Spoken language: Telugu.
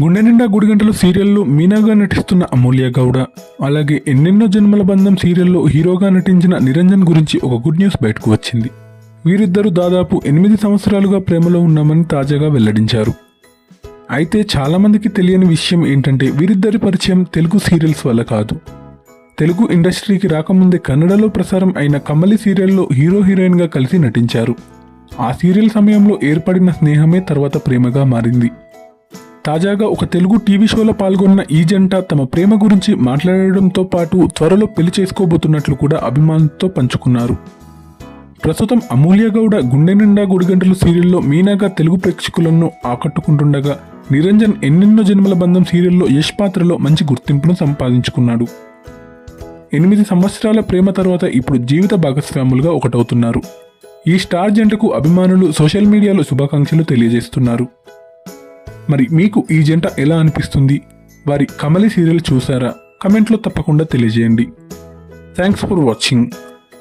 గుండె నిండా గుడిగంటలు సీరియల్లో మీనాగా నటిస్తున్న అమూల్య గౌడ, అలాగే ఎన్నెన్నో జన్మల బంధం సీరియల్లో హీరోగా నటించిన నిరంజన్ గురించి ఒక గుడ్ న్యూస్ బయటకు వచ్చింది. వీరిద్దరూ దాదాపు 8 సంవత్సరాలుగా ప్రేమలో ఉన్నామని తాజాగా వెల్లడించారు. అయితే చాలామందికి తెలియని విషయం ఏంటంటే వీరిద్దరి పరిచయం తెలుగు సీరియల్స్ వల్ల కాదు. తెలుగు ఇండస్ట్రీకి రాకముందే కన్నడలో ప్రసారం అయిన కమలి సీరియల్లో హీరో హీరోయిన్గా కలిసి నటించారు. ఆ సీరియల్ సమయంలో ఏర్పడిన స్నేహమే తర్వాత ప్రేమగా మారింది. తాజాగా ఒక తెలుగు టీవీ షోలో పాల్గొన్న ఈ జంట తమ ప్రేమ గురించి మాట్లాడడంతో పాటు త్వరలో పెళ్లి చేసుకోబోతున్నట్లు కూడా అభిమానులతో పంచుకున్నారు. ప్రస్తుతం అమూల్య గౌడ గుండె నిండా గుడిగంటలు సీరియల్లో మీనాగా తెలుగు ప్రేక్షకులను ఆకట్టుకుంటుండగా, నిరంజన్ ఎన్నెన్నో జన్మల బంధం సీరియల్లో యష్ పాత్రలో మంచి గుర్తింపును సంపాదించుకున్నాడు. 8 సంవత్సరాల ప్రేమ తర్వాత ఇప్పుడు జీవిత భాగస్వాములుగా ఒకటవుతున్నారు. ఈ స్టార్ జంటకు అభిమానులు సోషల్ మీడియాలో శుభాకాంక్షలు తెలియజేస్తున్నారు. మరి మీకు ఈ జంట ఎలా అనిపిస్తుంది? వారి కమలి సీరియల్ చూసారా? కమెంట్లో తప్పకుండా తెలియజేయండి. Thanks for watching.